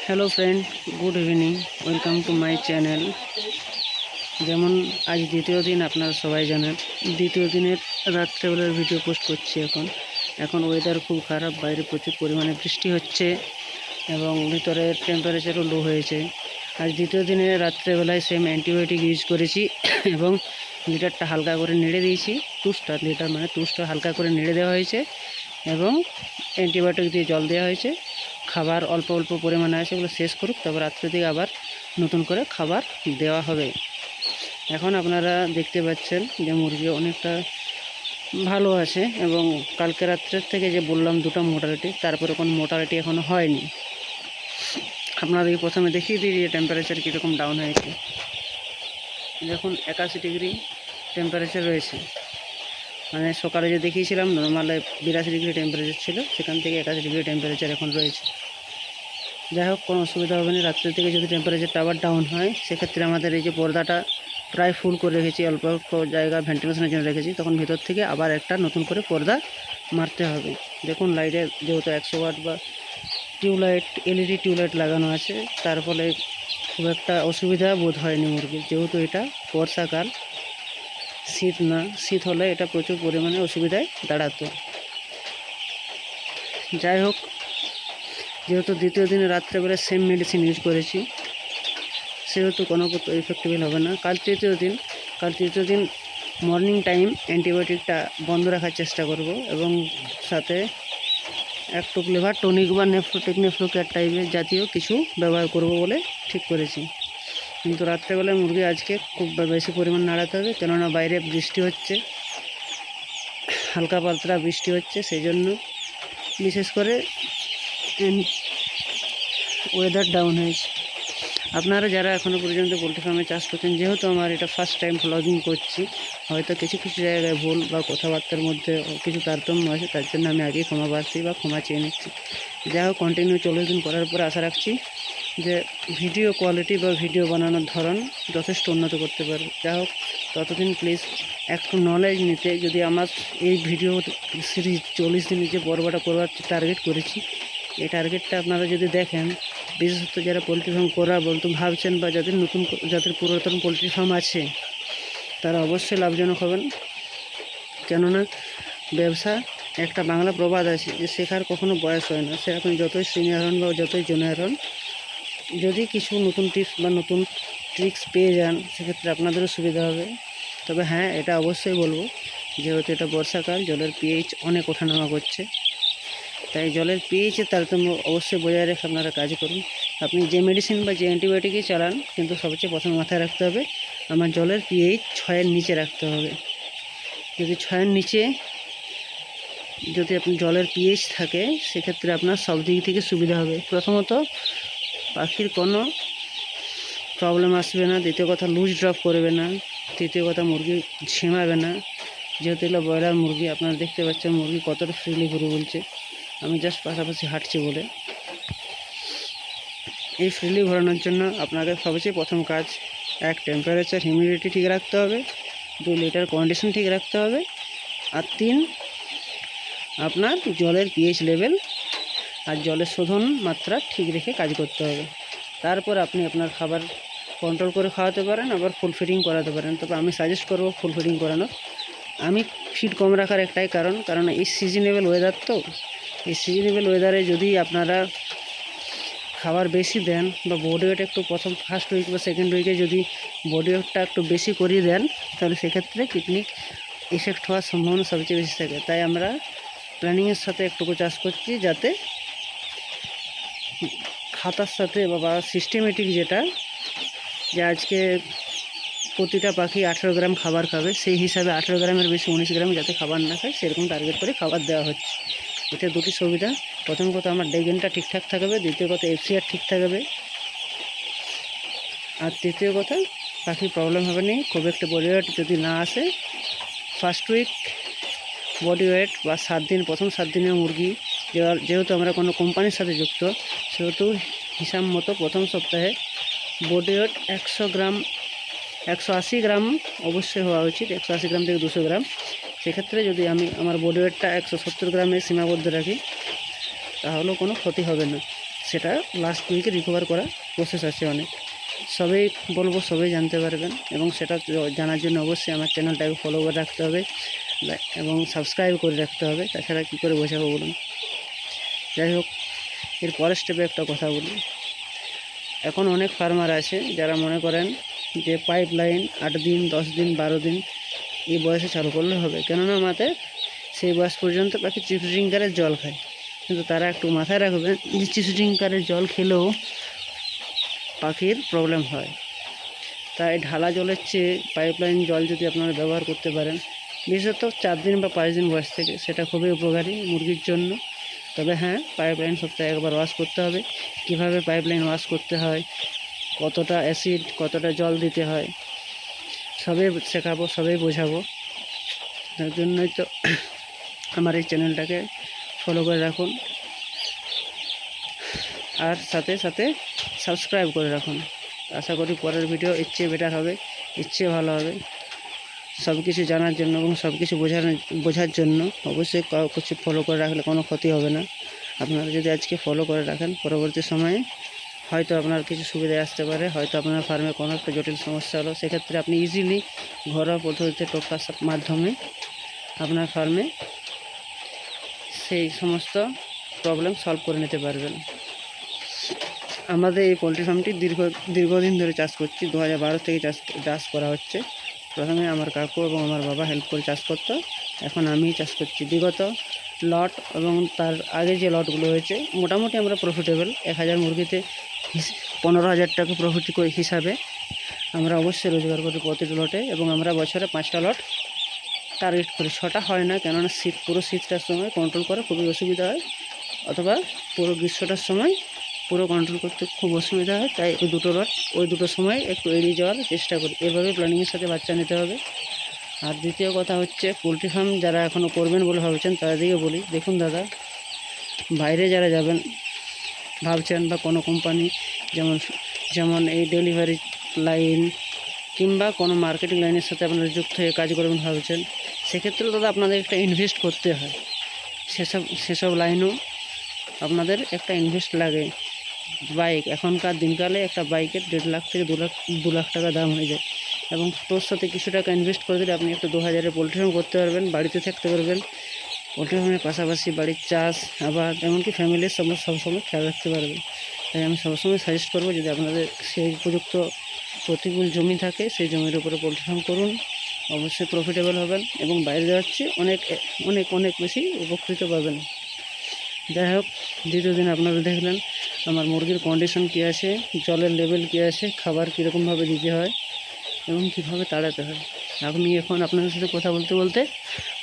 Hello friend, good evening. Welcome to my channel. যেমন আজ দ্বিতীয় দিন, আপনারা সবাই জানেন, দ্বিতীয় দিনের রাত্রেবেলার ভিডিও পোস্ট করছি। এখন ওয়েদার খুব খারাপ, বাইরে প্রচুর পরিমাণে বৃষ্টি হচ্ছে এবং ভিতরের টেম্পারেচারও লো হয়েছে। আজ দ্বিতীয় দিনে রাত্রেবেলায় সেম অ্যান্টিবায়োটিক ইউজ করেছি এবং লিটারটা হালকা করে নেড়ে দিয়েছি। টুসটা হালকা করে নেড়ে দেওয়া হয়েছে এবং অ্যান্টিবায়োটিক দিয়ে জল দেওয়া হয়েছে। খাবার অল্প অল্প পরিমাণে আছে, ওগুলো শেষ করুক, তারপর রাত্রে দিকে আবার নতুন করে খাবার দেওয়া হবে। এখন আপনারা দেখতে পাচ্ছেন যে মুরগি অনেকটা ভালো আছে এবং কালকে রাত্রের থেকে যে বললাম দুটো মোটালিটি, তারপরে কোনো মোটালিটি এখনও হয়নি। আপনাদেরকে প্রথমে দেখিয়ে দিই যে টেম্পারেচার কীরকম ডাউন হয়েছে। দেখুন 81 ডিগ্রি টেম্পারেচার রয়েছে। মানে সকালে যে দেখিয়েছিলাম নর্মালে 82 ডিগ্রি টেম্পারেচার ছিল, সেখান থেকে 81 ডিগ্রি টেম্পারেচার এখন রয়েছে। যাই হোক, কোনো অসুবিধা হবে না। রাত্রে থেকে যদি টেম্পারেচারটা আবার ডাউন হয়, সেক্ষেত্রে আমাদের এই যে পর্দাটা প্রায় ফুল করে রেখেছি, অল্প অল্প জায়গা ভেন্টিলেশনের জন্য রেখেছি, তখন ভিতর থেকে আবার একটা নতুন করে পর্দা মারতে হবে। দেখুন লাইটের যেহেতু 100 ওয়াট বা টিউবলাইট, এলইডি টিউবলাইট লাগানো আছে, তার ফলে খুব একটা অসুবিধা বোধ হয়নি মুরগির। যেহেতু এটা বর্ষাকাল, শীত হলে এটা প্রচুর পরিমাণে অসুবিধায় দাঁড়াতো। যাই হোক, যেহেতু দ্বিতীয় দিনে রাত্রেবেলা সেম মেডিসিন ইউজ করেছি, সেহেতু কোনো ইফেক্টিভ হবে না। কাল তৃতীয় দিন মর্নিং টাইম অ্যান্টিবায়োটিকটা বন্ধ রাখার চেষ্টা করব এবং সাথে একটু লিভার টনিক বা নেফ্রোকেয়ার টাইপের জাতীয় কিছু ব্যবহার করব বলে ঠিক করেছি। কিন্তু রাত্রেবেলায় মুরগি আজকে খুব বেশি পরিমাণ নাড়াতে হবে, কেননা বাইরে বৃষ্টি হচ্ছে, হালকা পাতলা বৃষ্টি হচ্ছে, সেই জন্য বিশেষ করে ওয়েদার ডাউন হয়েছে। আপনারা যারা এখনও পর্যন্ত পোলট্রি ফার্মে চাষ করছেন, যেহেতু আমার এটা ফার্স্ট টাইম ব্লগিং করছি, হয়তো কিছু জায়গায় ভুল বা কথাবার্তার মধ্যে কিছু তারতম্য আছে, তার জন্য আমি আগেই ক্ষমা চেয়ে নিচ্ছি। যাই হোক, কন্টিনিউ 40 দিন করার পরে আশা রাখছি যে ভিডিও কোয়ালিটি বা ভিডিও বানানোর ধরন যথেষ্ট উন্নত করতে পারবে। যাই হোক, ততদিন প্লিজ একটু নলেজ নিতে, যদি আমার এই ভিডিও সিরিজ 40 দিনের যে পর্বটা করবার টার্গেট করেছি, এই টার্গেটটা আপনারা যদি দেখেন, বিশেষত যারা পোলট্রি ফার্ম করা বলতে ভাবছেন বা যাদের পুরাতন পোলট্রি ফার্ম আছে, তারা অবশ্যই লাভজনক হবেন। কেননা ব্যবসা একটা বাংলা প্রবাদ আছে যে শেখার কখনো বয়স হয় না। সে আপনি যতই সিনিয়র হন বা যতই জুনিয়র হন, যদি কিছু নতুন টিপস বা নতুন ট্রিক্স পেয়ে যান, সেক্ষেত্রে আপনাদেরও সুবিধা হবে। তবে হ্যাঁ, এটা অবশ্যই বলবো, যেহেতু এটা বর্ষাকাল, জলের পিএইচ অনেক ওঠানামা করছে, তাই জলের পিএইচের তারতম্য অবশ্যই বজায় রেখে আপনারা কাজ করুন। আপনি যে মেডিসিন বা যে অ্যান্টিবায়োটিকই চালান, কিন্তু সবচেয়ে প্রথমে মাথায় রাখতে হবে আমার জলের পিএইচ 6-এর নিচে রাখতে হবে। যদি 6-এর নিচে আপনি জলের পিএইচ থাকে, সেক্ষেত্রে আপনার সব দিক থেকে সুবিধা হবে। প্রথমত পাখির কোনো প্রবলেম আসবে না, দ্বিতীয় কথা লুজ ড্রপ করবে না, তৃতীয় কথা মুরগি ঝিমাবে না। যেহেতু এগুলো ব্রয়লার মুরগি, আপনারা দেখতে পাচ্ছেন মুরগি কতটা ফ্রিলি ঘুরে বলছে, আমি জাস্ট পাশাপাশি হাঁটছি বলে। এই ফ্রিলি ঘোরানোর জন্য আপনাকে সবচেয়ে প্রথম কাজ, 1 টেম্পারেচার হিউমিডিটি ঠিক রাখতে হবে, 2 লিটার কন্ডিশন ঠিক রাখতে হবে, আর 3 আপনার জলের পিএইচ লেভেল আর জলের শোধন মাত্রা ঠিক রেখে কাজ করতে হবে। তারপর আপনি আপনার খাবার কন্ট্রোল করে খাওয়াতে পারেন, আবার ফুল ফিডিং করাতে পারেন। তবে আমি সাজেস্ট করব ফুল ফিডিং করানো। আমি ফিড কম রাখার একটাই কারণ এই সিজনেবল ওয়েদার, তো এই সিজনেবল ওয়েদারে যদি আপনারা খাবার বেশি দেন বা বডি ওয়েট একটু ফার্স্ট উইক বা সেকেন্ড উইকে যদি বডি ওয়েটটা একটু বেশি করিয়ে দেন, তাহলে সেক্ষেত্রে কিডনি ইফেক্ট হওয়ার সম্ভাবনা সবচেয়ে বেশি থাকে। তাই আমরা প্ল্যানিংয়ের সাথে একটুকু চাষ করছি, যাতে খাতার সাথে বা সিস্টেমেটিক যেটা, যে আজকে প্রতিটা পাখি 18 গ্রাম খাবার খাবে, সেই হিসাবে 18 গ্রামের বেশি 19 গ্রাম যাতে খাবার না খায়, সেরকম টার্গেট করে খাবার দেওয়া হচ্ছে। এতে দুটি সুবিধা, প্রথম কথা আমার ডেগেনটা ঠিকঠাক থাকবে, দ্বিতীয় কথা এফসিআর ঠিক থাকবে, আর তৃতীয় কথা পাখির প্রবলেম হবে না। খুব একটা বডি ওয়েট যদি না আসে, ফার্স্ট উইক বডি ওয়েট বা 7 দিন, প্রথম 7 দিনের মুরগি, যেহেতু আমরা কোনো কোম্পানির সাথে যুক্ত, সেহেতু হিসাব মতো প্রথম সপ্তাহে বডি ওয়েট 180 গ্রাম অবশ্যই হওয়া উচিত, 180 গ্রাম থেকে 200 গ্রাম। সেক্ষেত্রে যদি আমি আমার বডি ওয়েটটা 170 গ্রামে সীমাবদ্ধ রাখি, তাহলেও কোনো ক্ষতি হবে না। সেটা লাস্ট উইকে রিকভার করা প্রসেস আছে অনেক। সবাই বলবো সবাই জানতে পারবেন, এবং সেটা জানার জন্য অবশ্যই আমার চ্যানেলটাকে ফলো করে রাখতে হবে এবং সাবস্ক্রাইব করে রাখতে হবে। তাছাড়া কী করে বোঝাবো বলুন। যাই হোক, এর পরের স্টেপে একটা কথা বলি। এখন অনেক ফার্মার আছে যারা মনে করেন যে পাইপ লাইন 8 দিন 10 দিন 12 দিন এই বয়সে চালু করলে হবে, কেননা আমাদের সেই বয়স পর্যন্ত পাখি চিপস ড্রিঙ্কারের জল খায়। কিন্তু তারা একটু মাথায় রাখবেন যে চিপস ড্রিঙ্কারের জল খেলেও পাখির প্রবলেম হয়। তাই ঢালা জলের চেয়ে পাইপলাইন জল যদি আপনারা ব্যবহার করতে পারেন, বিশেষত 4 দিন বা 5 দিন বয়স থেকে, সেটা খুবই উপকারী মুরগির জন্য। তবে হ্যাঁ, পাইপলাইন সপ্তাহে একবার ওয়াশ করতে হবে। কিভাবে পাইপলাইন ওয়াশ করতে হয়, কতটা অ্যাসিড কতটা জল দিতে হয়, সবই শেখাবো, সবই বোঝাবো। তার জন্যই তো আমার এই চ্যানেলটাকে ফলো করে রাখুন, আর সাথে সাথে সাবস্ক্রাইব করে রাখুন। আশা করি পরের ভিডিও এর চেয়ে বেটার হবে, এর চেয়ে ভালো হবে। সব কিছু জানার জন্য এবং সব কিছু বোঝার জন্য অবশ্যই কিছু ফলো করে রাখলে কোনো ক্ষতি হবে না। আপনারা যদি আজকে ফলো করে রাখেন, পরবর্তী সময়ে হয়তো আপনার কিছু সুবিধা আসতে পারে। হয়তো আপনার ফার্মে কোনো একটা জটিল সমস্যা হলো, সেক্ষেত্রে আপনি ইজিলি ঘরোয়া পদ্ধতিতে টোটকার মাধ্যমে আপনার ফার্মে সেই সমস্ত প্রবলেম সলভ করে নিতে পারবেন। আমাদের এই পোলট্রি ফার্মটি দীর্ঘদিন ধরে চাষ করছি। 2012 থেকে চাষ করা হচ্ছে। প্রথমে আমার কাকু এবং আমার বাবা হেল্প করে চাষ করতো, এখন আমিই চাষ করছি। বিগত লট এবং তার আগে যে লটগুলো হয়েছে, মোটামুটি আমরা প্রফিটেবল। 1000 মুরগিতে 15,000 টাকা প্রফিট হিসাবে আমরা অবশ্যই রোজগার করি প্রতিটি লটে, এবং আমরা বছরে 5টা লট টার্গেট করি। 6টা হয় না, কেননা পুরো শীতটার সময় কন্ট্রোল করা খুবই অসুবিধা হয়, অথবা পুরো গ্রীষ্মটার সময় পুরো কন্ট্রোল করতে খুব অসুবিধা হয়। তাই ওই দুটো সময় একটু এড়িয়ে যাওয়ার চেষ্টা করি। এভাবে প্ল্যানিংয়ের সাথে বাচ্চা নিতে হবে। আর দ্বিতীয় কথা হচ্ছে, পোলট্রি ফার্ম যারা এখনও করবেন বলে ভাবছেন তাদেরকে বলি, দেখুন দাদা, বাইরে যারা যাবেন ভাবছেন, বা কোনো কোম্পানি যেমন এই ডেলিভারি লাইন কিংবা কোনো মার্কেটিং লাইনের সাথে আপনারা যুক্ত হয়ে কাজ করবেন ভাবছেন, সেক্ষেত্রে দাদা আপনাদের একটা ইনভেস্ট করতে হয়। সেসব লাইনও আপনাদের একটা ইনভেস্ট লাগে। বাইক এখনকার দিনকালে একটা বাইকের 1.5 লাখ থেকে 2 লাখ টাকা দাম হয়ে যায়, এবং তোর সাথে কিছু টাকা ইনভেস্ট করে দিলে আপনি একটা 2000-এ পোলট্রি ফার্ম করতে পারবেন, বাড়িতে থাকতে পারবেন। পোলট্রি ফার্মের পাশাপাশি বাড়ির চাষ, আবার এমনকি ফ্যামিলির সবসময় খেয়াল রাখতে পারবেন। তাই আমি সবসময় সাজেস্ট করবো, যদি আপনাদের সেই উপযুক্ত প্রতিকূল জমি থাকে, সেই জমির উপরে পোলট্রি ফার্ম করুন। অবশ্যই প্রফিটেবল হবেন এবং বাইরে যাচ্ছি অনেক অনেক অনেক বেশি উপকৃত পাবেন। যাই হোক, দ্বিতীয় দিন আপনারা দেখলেন আমার মুরগির কন্ডিশন কী আছে, জলের লেভেল কী আছে, খাবার কীরকমভাবে দিতে হয় এবং কীভাবে তাড়াতে হয়। আমি এখন আপনাদের সাথে কথা বলতে বলতে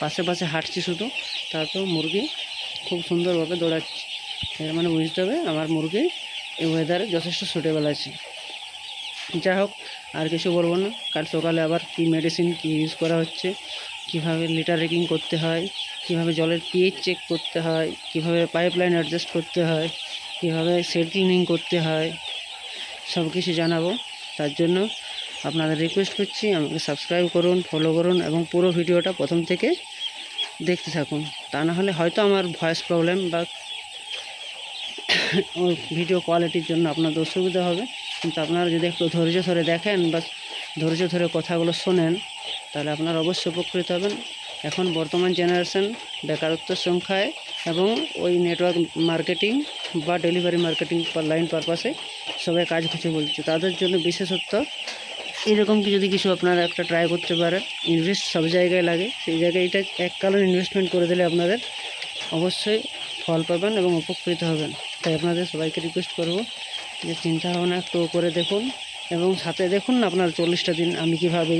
পাশে হাঁটছি শুধু, তারপর মুরগি খুব সুন্দরভাবে দৌড়াচ্ছি। এর মানে বুঝতে হবে আমার মুরগি এই ওয়েদারে যথেষ্ট সুটেবল আছে। যাই হোক, আর কিছু বলবো না। কাল সকালে আবার কী মেডিসিন কী ইউজ করা হচ্ছে, কীভাবে লিটার রেকিং করতে হয়, কীভাবে জলের পিএইচ চেক করতে হয়, কীভাবে পাইপলাইন অ্যাডজাস্ট করতে হয়, কীভাবে সেট ক্লিনিং করতে হয়, সব কিছু জানাবো। তার জন্য আপনাদের রিকোয়েস্ট করছি, আমাকে সাবস্ক্রাইব করুন, ফলো করুন এবং পুরো ভিডিওটা প্রথম থেকে দেখতে থাকুন। তা না হলে হয়তো আমার ভয়েস প্রবলেম বা ভিডিও কোয়ালিটির জন্য আপনাদের অসুবিধা হবে, কিন্তু আপনারা যদি একটু ধৈর্য ধরে দেখেন বা ধৈর্য ধরে কথাগুলো শোনেন, তাহলে আপনারা অবশ্যই উপকৃত হবেন। এখন বর্তমান জেনারেশন বেকারত্বের সংখ্যায় এবং ওই নেটওয়ার্ক মার্কেটিং বা ডেলিভারি মার্কেটিং লাইন পারপাসে সবাই কাজ খুঁজে বলছে। তাদের জন্য বিশেষত্ব এরকম কি যদি কিছু আপনারা একটা ট্রাই করতে পারেন। ইনভেস্ট সব জায়গায় লাগে, সেই জায়গায় এটা এককালীন ইনভেস্টমেন্ট করে দিলে আপনাদের অবশ্যই ফল পাবেন এবং উপকৃত হবেন। তাই আপনাদের সবাইকে রিকোয়েস্ট করব যে চিন্তা ভাবনা একটু করে দেখুন, এবং সাথে দেখুন না আপনার 40টা দিন আমি কীভাবে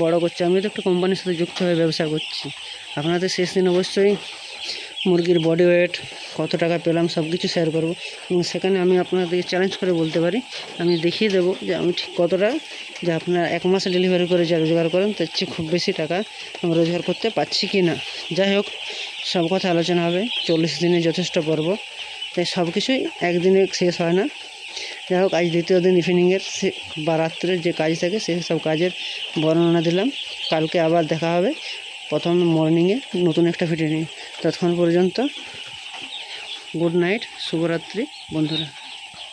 বড় করছি। আমি তো একটা কোম্পানির সাথে যুক্ত হয়ে ব্যবসা করছি। আপনাদের শেষ দিন অবশ্যই মুরগির বডি ওয়েট, কত টাকা পেলাম, সব কিছু শেয়ার করব, এবং সেখানে আমি আপনাদেরকে চ্যালেঞ্জ করে বলতে পারি, আমি দেখিয়ে দেবো যে আমি ঠিক কতটা, যে আপনারা 1 মাসে ডেলিভারি করে যা রোজগার করেন তার চেয়ে খুব বেশি টাকা আমি রোজগার করতে পারছি কি না। যাই হোক, সব কথা আলোচনা হবে। 40 দিনে যথেষ্ট পর্ব, তাই সব কিছুই একদিনে শেষ হয় না। যাই হোক, আজ দ্বিতীয় দিন ইভিনিংয়ের বা রাত্রের যে কাজ থাকে সেই সব কাজের বর্ণনা দিলাম। কালকে আবার দেখা হবে প্রথম মর্নিংয়ে নতুন একটা ভিডিও নিয়ে। ততক্ষণ পর্যন্ত গুড নাইট, শুভরাত্রি বন্ধুরা।